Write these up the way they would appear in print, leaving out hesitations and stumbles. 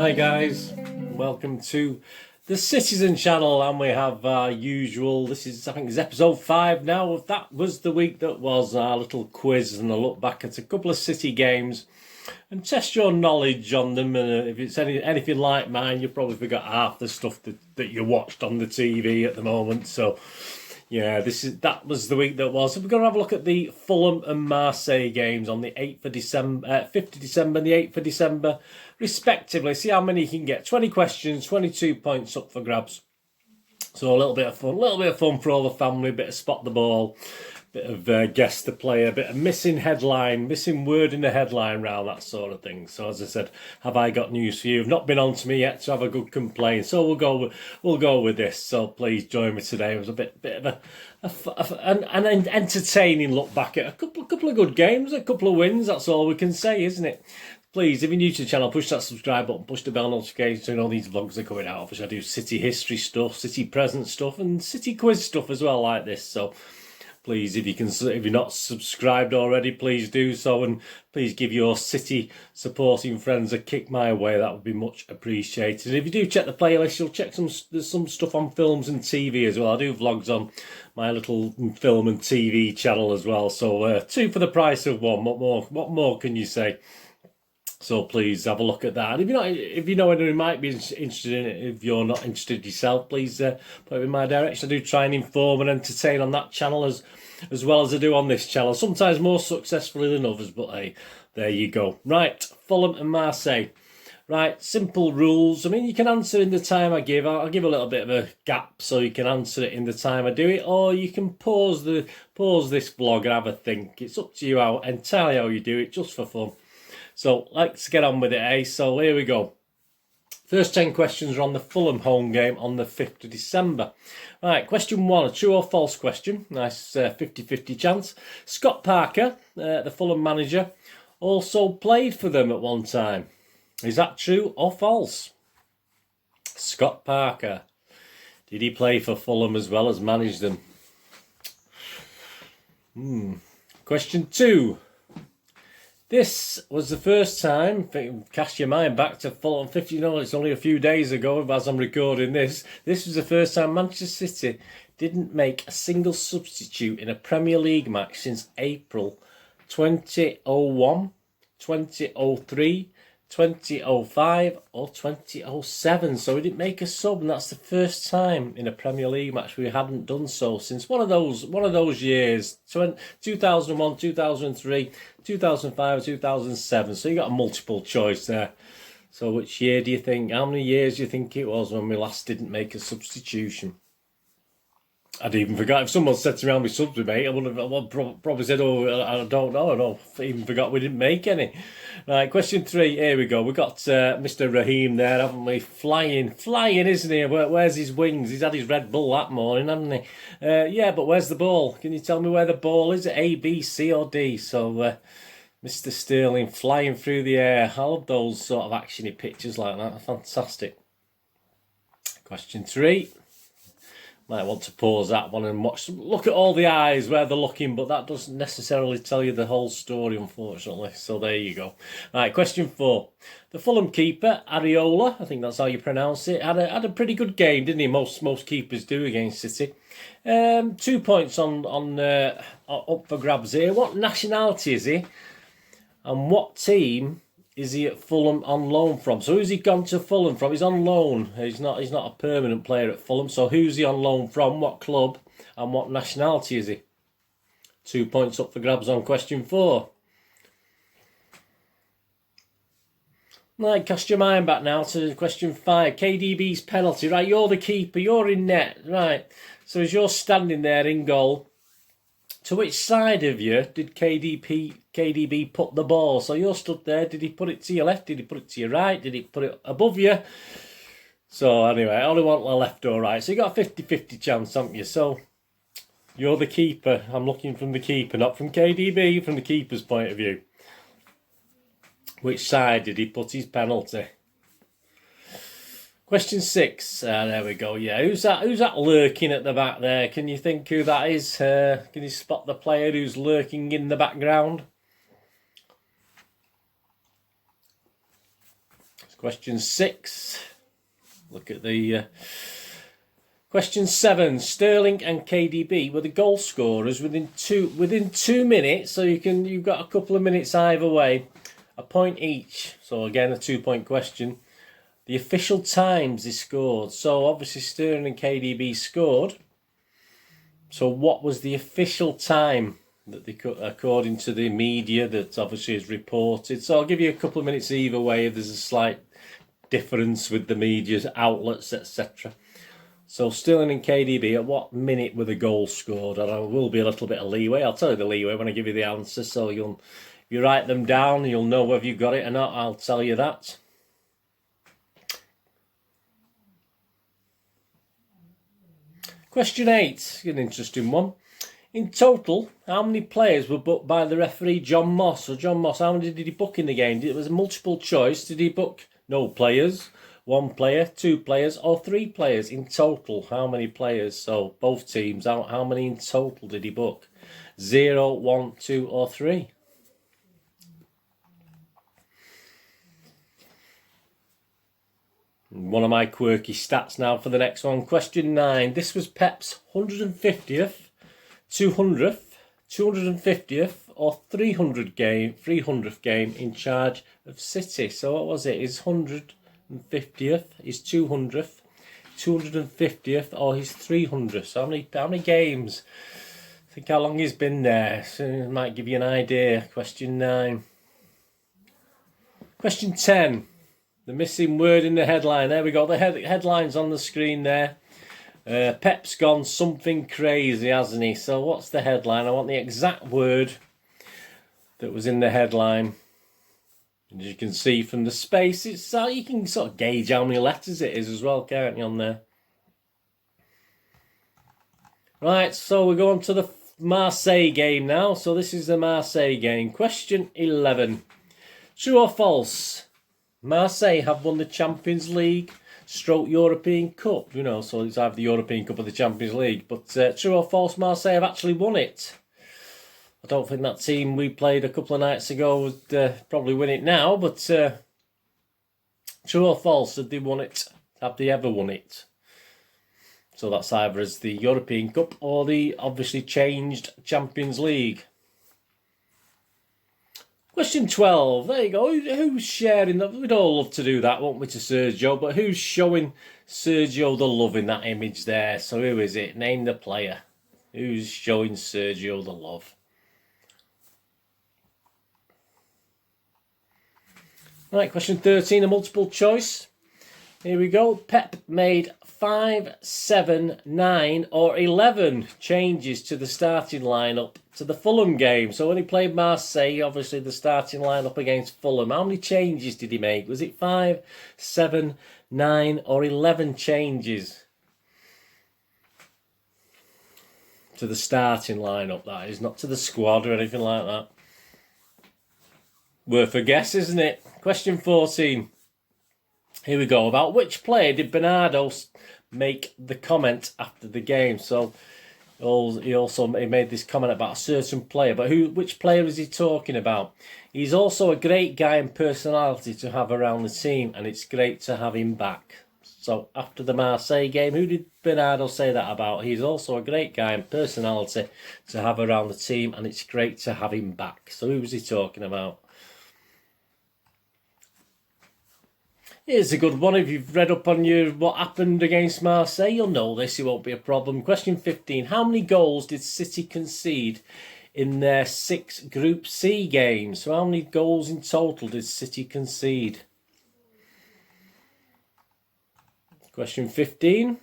Hi guys, welcome to the Citizen channel, and we have our usual, this is I think it's episode 5 now. That was the week that was our little quiz and a look back at a couple of City games and test your knowledge on them. And if it's anything like mine, you probably forgot half the stuff that you watched on the TV at the moment. So yeah, that was the week that was. So we're going to have a look at the Fulham and Marseille games on the 8th of December, 5th of December and the 8th of December, respectively. See how many you can get. 20 questions, 22 points up for grabs. So a little bit of fun for all the family, a bit of spot the ball, bit of guess the player, bit of missing word in the headline round, that sort of thing. So as I said, have I got news for you? You've not been on to me yet to have a good complaint, so we'll go with this. So please join me today. It was a bit of an entertaining look back at a couple of good games, a couple of wins. That's all we can say, isn't it? Please, if you're new to the channel, push that subscribe button, push the bell notification so you know these vlogs are coming out. Obviously, I do City history stuff, City present stuff, and City quiz stuff as well, like this. So please, if you're not subscribed already, please do so, and please give your City supporting friends a kick my way. That would be much appreciated. And if you do check the playlist, you'll check there's some stuff on films and TV as well. I do vlogs on my little film and TV channel as well. So 2 for the price of 1. What more can you say? So please have a look at that. And if you know anyone who might be interested in it, if you're not interested yourself, please put it in my direction. I do try and inform and entertain on that channel as well as I do on this channel. Sometimes more successfully than others, but hey, there you go. Right, Fulham and Marseille. Right, simple rules. I mean, you can answer in the time I give. I'll give a little bit of a gap so you can answer it in the time I do it, or you can pause this vlog and have a think. It's up to you entirely how you do it, just for fun. So let's get on with it, eh? So here we go. First 10 questions are on the Fulham home game on the 5th of December. Right, question 1, a true or false question. Nice 50-50 chance. Scott Parker, the Fulham manager, also played for them at one time. Is that true or false? Scott Parker. Did he play for Fulham as well as manage them? Question 2. This was the first time, cast your mind back to Fulham 50, it's only a few days ago as I'm recording this. This was the first time Manchester City didn't make a single substitute in a Premier League match since April 2001, 2003, 2005 or 2007. So we didn't make a sub, and that's the first time in a Premier League match we hadn't done so since one of those years, 2001, 2003, 2005, 2007. So you got a multiple choice there. So which year do you think? How many years do you think it was when we last didn't make a substitution? I'd even forgot. If someone said to me how many subs we made, I would have probably said, oh, I don't know. I even forgot we didn't make any. Right, question 3. Here we go. We've got Mr. Raheem there, haven't we? Flying, isn't he? Where's his wings? He's had his Red Bull that morning, hasn't he? Yeah, but where's the ball? Can you tell me where the ball is? A, B, C or D? So Mr. Sterling flying through the air. I love those sort of actiony pictures like that. Fantastic. Question 3. Might want to pause that one and look at all the eyes where they're looking, but that doesn't necessarily tell you the whole story, unfortunately. So there you go. Right, question 4. The Fulham keeper, Areola, I think that's how you pronounce it, had a pretty good game, didn't he? Most keepers do against City. 2 points on up for grabs here. What nationality is he? And what team is he at Fulham on loan from? So who's he gone to Fulham from? He's on loan. He's not a permanent player at Fulham. So who's he on loan from? What club? And what nationality is he? 2 points up for grabs on question 4. Right, cast your mind back now to question 5. KDB's penalty. Right, you're the keeper. You're in net. Right. So as you're standing there in goal, to which side of you did KDB put the ball? So you're stood there. Did he put it to your left? Did he put it to your right? Did he put it above you? So anyway, I only want the left or right. So you got a 50-50 chance, haven't you? So you're the keeper. I'm looking from the keeper, not from KDB, from the keeper's point of view. Which side did he put his penalty? Question 6. There we go. Yeah, who's that lurking at the back there? Can you think who that is? Can you spot the player who's lurking in the background? Question 6. Look at the question 7. Sterling and KDB were the goal scorers within 2 minutes. So you've got a couple of minutes either way, a point each. So again, a 2-point question. The official times they scored. So obviously Sterling and KDB scored. So what was the official time that they could, according to the media that obviously is reported? So I'll give you a couple of minutes either way if there's a slight difference with the media's outlets, etc. So Sterling and KDB, at what minute were the goals scored? And there will be a little bit of leeway. I'll tell you the leeway when I give you the answer. So if you write them down, you'll know whether you've got it or not. I'll tell you that. Question 8, an interesting one. In total, how many players were booked by the referee John Moss? So John Moss, how many did he book in the game? It was a multiple choice. Did he book no players, 1 player, 2 players, or 3 players? In total, how many players? So both teams, how many in total did he book? 0, 1, 2, or 3? One of my quirky stats now for the next one. Question 9. This was Pep's 150th, 200th, 250th or 300th game in charge of City. So what was it? His 150th, his 200th, 250th or his 300th? So how many games? Think how long he's been there. So it might give you an idea. Question 9. Question 10. The missing word in the headline. There we go. The headline's on the screen there. Pep's gone something crazy, hasn't he? So what's the headline? I want the exact word that was in the headline. As you can see from the space, it's you can sort of gauge how many letters it is as well, can't you, on there? Right, so we're going to the Marseille game now. So this is the Marseille game. Question 11. True or false? Marseille have won the Champions League / European Cup, so it's either the European Cup or the Champions League. But true or false, Marseille have actually won it. I don't think that team we played a couple of nights ago would probably win it now, but true or false, have they won it? Have they ever won it? So that's either as the European Cup or the obviously changed Champions League. Question 12, there you go. Who's sharing that? We'd all love to do that, won't we, to Sergio? But who's showing Sergio the love in that image there? So who is it? Name the player. Who's showing Sergio the love? Right, question 13, a multiple choice. Here we go. Pep made 5, 7, 9 or 11 changes to the starting lineup to the Fulham game. So when he played Marseille, obviously the starting lineup against Fulham, how many changes did he make? Was it 5, 7, 9 or 11 changes to the starting lineup? That is, not to the squad or anything like that. Worth a guess, isn't it? Question 14. Here we go. About which player did Bernardo make the comment after the game? So he made this comment about a certain player, but which player is he talking about? He's also a great guy and personality to have around the team, and it's great to have him back. So after the Marseille game, who did Bernardo say that about? He's also a great guy and personality to have around the team, and it's great to have him back. So who was he talking about? Here's a good one. If you've read up on what happened against Marseille, you'll know this. It won't be a problem. Question 15. How many goals did City concede in their 6 Group C games? So how many goals in total did City concede? Question 15.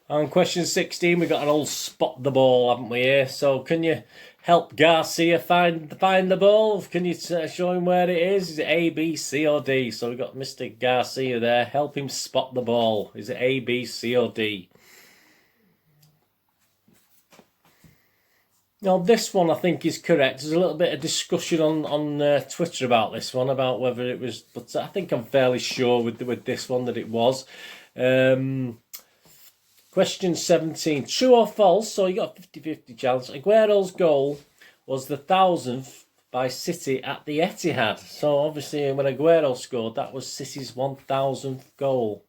And question 16, we've got an old spot the ball, haven't we, here? So can you help Garcia find the ball? Can you show him where it is? Is it A, B, C or D? So we've got Mr. Garcia there. Help him spot the ball. Is it A, B, C or D? Now this one I think is correct. There's a little bit of discussion on Twitter about this one, about whether it was, but I think I'm fairly sure with this one that it was. Question 17. True or false? So you got a 50-50 chance. Aguero's goal was the 1,000th by City at the Etihad. So obviously when Aguero scored, that was City's 1,000th goal.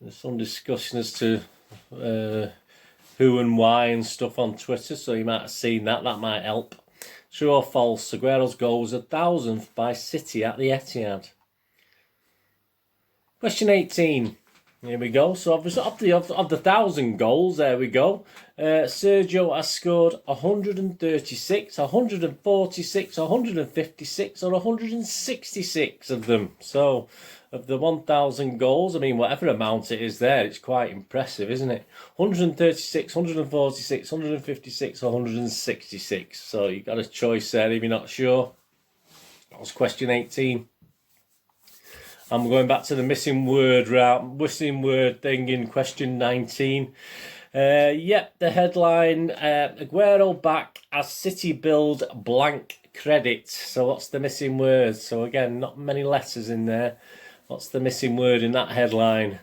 There's some discussion as to who and why and stuff on Twitter, so you might have seen that. That might help. True or false? Aguero's goal was 1,000th by City at the Etihad. Question 18. Here we go. So obviously of the 1,000 goals, there we go. Sergio has scored 136, 146, 156 or 166 of them. So of the 1,000 goals, I mean, whatever amount it is there, it's quite impressive, isn't it? 136, 146, 156 or 166. So you've got a choice there if you're not sure. That was question 18. I'm going back to the missing word thing in question 19. Yep, the headline, Aguero back as City build blank credit. So what's the missing word? So again, not many letters in there. What's the missing word in that headline?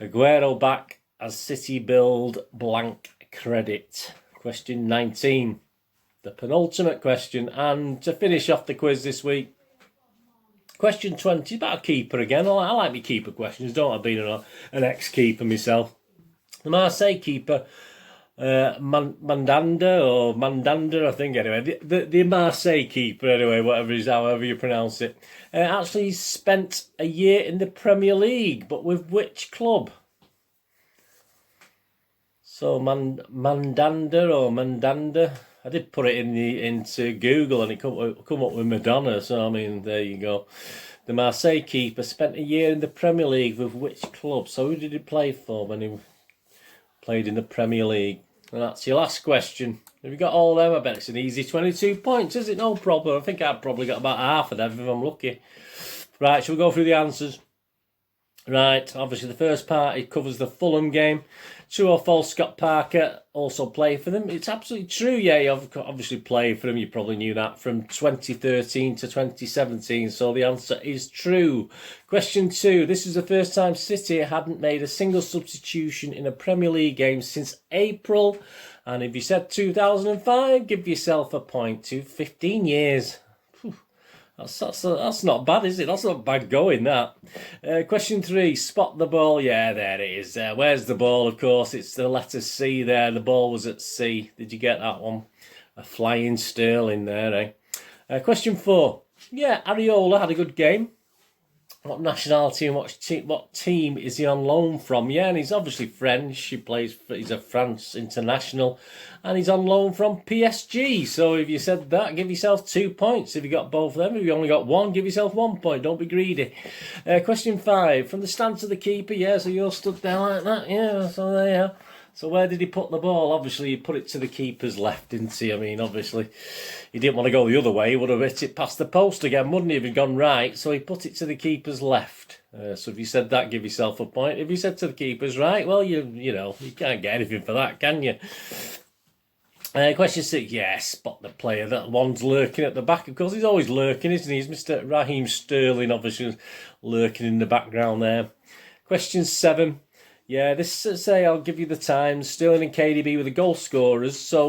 Aguero back as City build blank credit. Question 19. The penultimate question. And to finish off the quiz this week, question 20, about a keeper again. I like my keeper questions, don't I? Being an ex-keeper myself. The Marseille keeper, Mandander, I think, anyway. The Marseille keeper, anyway, however you pronounce it. Actually spent a year in the Premier League, but with which club? So, Mandander. I did put it into Google and it come up with Madonna. So, I mean, there you go. The Marseille keeper spent a year in the Premier League with which club? So who did he play for when he played in the Premier League? And that's your last question. Have you got all them? I bet it's an easy 22 points, is it? No problem. I think I've probably got about half of them if I'm lucky. Right, shall we go through the answers? Right, obviously the first part, it covers the Fulham game. True or false, Scott Parker also played for them? It's absolutely true, yeah, he obviously played for them. You probably knew that, from 2013 to 2017, so the answer is true. Question 2, this is the first time City hadn't made a single substitution in a Premier League game since April. And if you said 2005, give yourself a point to 15 years. That's not bad, is it? That's not bad going, that. Question 3, spot the ball. Yeah, there it is. Where's the ball? Of course, it's the letter C there. The ball was at C. Did you get that one? A flying Sterling there, eh? Question 4. Yeah, Areola had a good game. What nationality and what team is he on loan from? Yeah, and he's obviously French. He's a France international. And he's on loan from PSG. So if you said that, give yourself 2 points. If you got both of them, if you only got one, give yourself 1 point. Don't be greedy. Question 5. From the stance of the keeper, yeah, so you're stood there like that. Yeah, so there you are. So where did he put the ball? Obviously, he put it to the keeper's left, didn't he? I mean, obviously, he didn't want to go the other way. He would have hit it past the post again, wouldn't he, if he'd gone right? So he put it to the keeper's left. So if you said that, give yourself a point. If you said to the keeper's right, well, you can't get anything for that, can you? Question 6, yes, spot the player. That one's lurking at the back. Of course, he's always lurking, isn't he? He's Mr. Raheem Sterling, obviously, lurking in the background there. Question 7. Yeah, this say I'll give you the times. Sterling and KDB were the goal scorers. So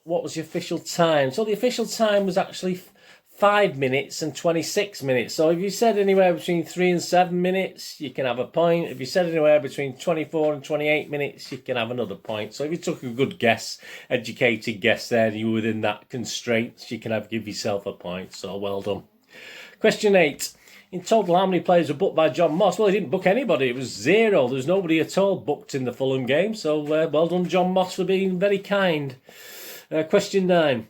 what was the official time? So the official time was actually 5 minutes and 26 minutes. So if you said anywhere between 3 and 7 minutes, you can have a point. If you said anywhere between 24 and 28 minutes, you can have another point. So if you took a good guess, educated guess there, and you were within that constraints, you can give yourself a point. So well done. Question 8. In total, how many players were booked by John Moss? Well, he didn't book anybody. It was 0. There's nobody at all booked in the Fulham game. So well done, John Moss, for being very kind. Question 9.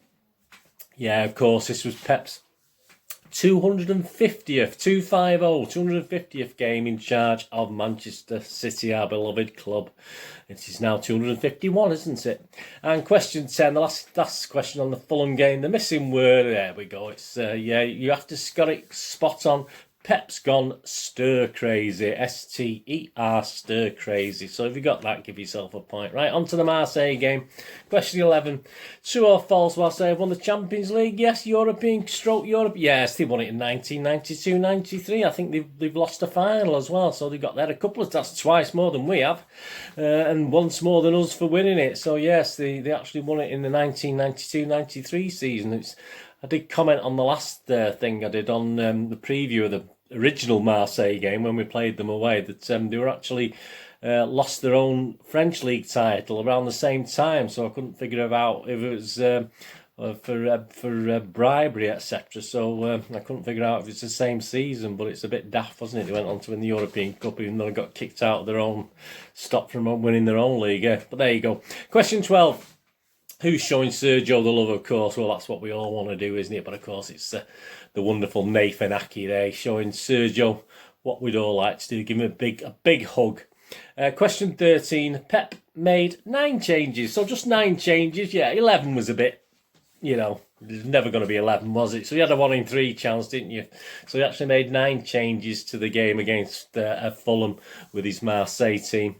Yeah, of course, this was Pep's 250th game in charge of Manchester City, our beloved club. It is now 251, isn't it? And question 10, the last question on the Fulham game, the missing word. There we go. It's yeah, you have to got it spot on. Pep's gone stir crazy. S-T-E-R, stir crazy. So if you got that, give yourself a point. Right, on to the Marseille game. Question 11. True or false, Marseille have won the Champions League? Yes. European stroke Europe? Yes, they won it in 1992-93. I think they've lost a final as well. So they got there a couple of, that's twice more than we have. And once more than us for winning it. So yes, they actually won it in the 1992-93 season. I did comment on the last thing I did on the preview of the original Marseille game when we played them away that they were actually lost their own French league title around the same time, so I couldn't figure out if it was for bribery, etc. So I couldn't figure out if it's the same season, but it's a bit daft, wasn't it? They went on to win the European Cup even though they got kicked out of their own, stopped from winning their own league. Yeah. But there you go. Question 12. Who's showing Sergio the love, of course? Well, that's what we all want to do, isn't it? But of course, it's the wonderful Nathan Aki there showing Sergio what we'd all like to do. Give him a big hug. Question 13. Pep made 9 changes. So just 9 changes. Yeah, 11 was a bit, you know, there's never going to be 11, was it? So you had a 1 in 3 chance, didn't you? So he actually made 9 changes to the game against Fulham with his Marseille team.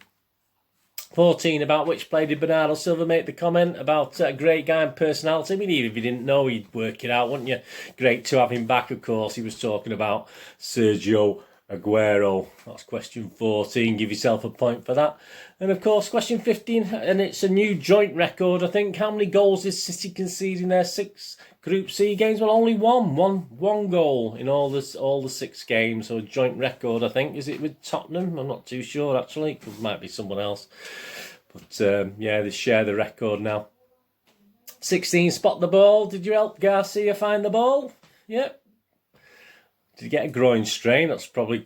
14, about which play did Bernardo Silva make the comment about a great guy and personality? I mean, even if you didn't know, you'd work it out, wouldn't you? Great to have him back, of course. He was talking about Sergio Aguero. That's question 14. Give yourself a point for that. And, of course, question 15, and it's a new joint record, I think. How many goals did City concede in their 6 Group C games? Well, only one goal in all the 6 games. So a joint record, I think. Is it with Tottenham? I'm not too sure, actually. It might be someone else. But, yeah, they share the record now. 16, spot the ball. Did you help Garcia find the ball? Yep. Did he get a groin strain? That's probably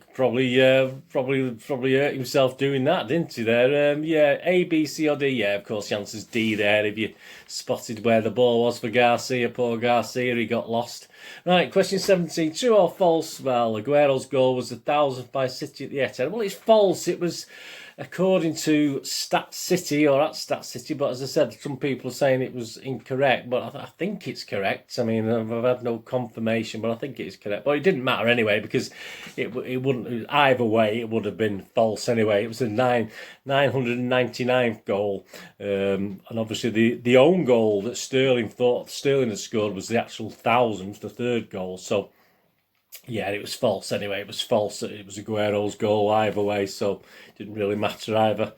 hurt himself doing that, didn't he? There, yeah, A, B, C, or D. Yeah, of course, the answer's D there. If you spotted where the ball was for Garcia, poor Garcia, he got lost. Right, question 17. True or false? Well, Aguero's goal was the 1,000th by City at the Etihad. Well, it's false. It was according to Stat City, or at Stat City, but as I said, some people are saying it was incorrect, but I think it's correct. I mean, I've had no confirmation, but I think it is correct. But it didn't matter anyway, because it wouldn't, either way, it would have been false anyway. It was the 999th goal, and obviously the own goal that Sterling had scored was the actual 1,000th, the 3rd goal, so yeah, it was false anyway. It was false that it was Aguero's goal either way, so it didn't really matter either.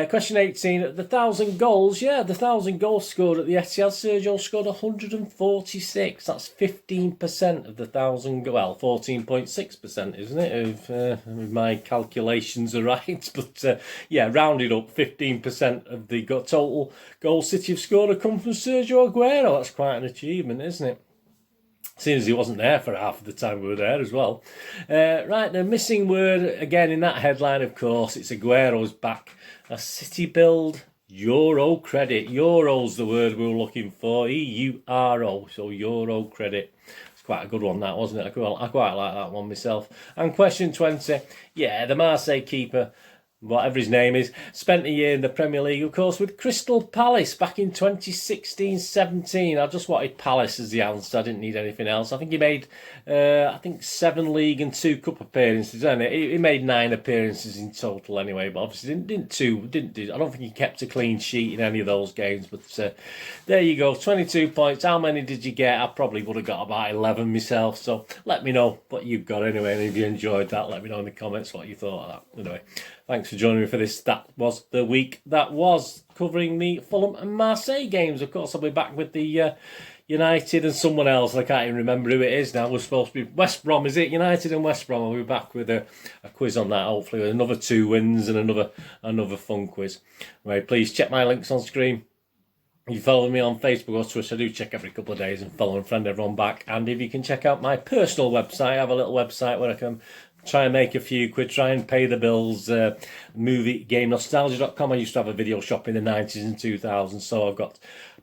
Question 18. The 1,000 goals, yeah, the 1,000 goals scored at the Etihad, Sergio scored 146. That's 15% of the 1,000, well, 14.6%, isn't it? If my calculations are right. But, yeah, rounded up, 15% of the total goals City have scored have come from Sergio Aguero. That's quite an achievement, isn't it? Seeing as he wasn't there for half of the time we were there as well. Right, the missing word again in that headline, of course, it's Aguero's back. A City build Euro credit. Euro's the word we were looking for. E-U-R-O, so Euro credit. It's quite a good one, that, wasn't it? I quite like that one myself. And question 20. Yeah, the Marseille keeper, whatever his name is, spent a year in the Premier League, of course, with Crystal Palace back in 2016-17. I just wanted Palace as the answer. I didn't need anything else. I think he made, 7 league and 2 cup appearances, didn't he? He made 9 appearances in total anyway, but obviously didn't do. I don't think he kept a clean sheet in any of those games. But there you go, 22 points. How many did you get? I probably would have got about 11 myself. So let me know what you've got anyway, and if you enjoyed that, let me know in the comments what you thought of that. Anyway, thanks for joining me for this. That was the week that was covering the Fulham and Marseille games. Of course, I'll be back with the United and someone else. I can't even remember who it is now. We're supposed to be West Brom, is it? United and West Brom. I'll be back with a quiz on that, hopefully, with another 2 wins and another fun quiz. Right, please check my links on screen. If you follow me on Facebook or Twitter, I do check every couple of days and follow and friend everyone back. And if you can check out my personal website, I have a little website where I can try and make a few quid, try and pay the bills. Movie Game Nostalgia.com. I used to have a video shop in the 90s and 2000s, so I've got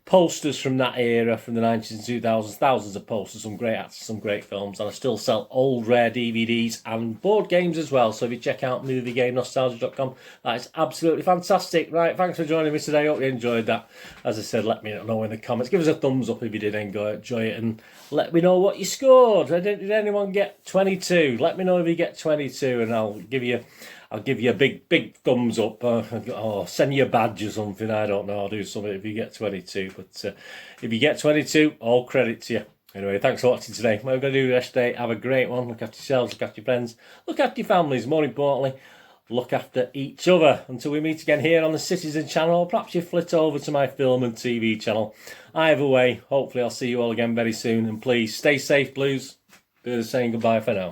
posters from that era, from the 90s and 2000s, thousands of posters, some great actors, some great films, and I still sell old rare DVDs and board games as well. So if you check out moviegamenostalgia.com, that is absolutely fantastic. Right, thanks for joining me today. Hope you enjoyed that. As I said, let me know in the comments. Give us a thumbs up if you did enjoy it, and let me know what you scored. Did anyone get 22? Let me know if you get 22, and I'll give you a big thumbs up, or send you a badge or something. I don't know. I'll do something if you get 22. But if you get 22, all credit to you. Anyway, thanks for watching today. What I'm going to do yesterday, have a great one. Look after yourselves, look after your friends, look after your families. More importantly, look after each other. Until we meet again here on the Citizen channel, or perhaps you flit over to my film and TV channel. Either way, hopefully I'll see you all again very soon. And please, stay safe, Blues. Saying goodbye for now.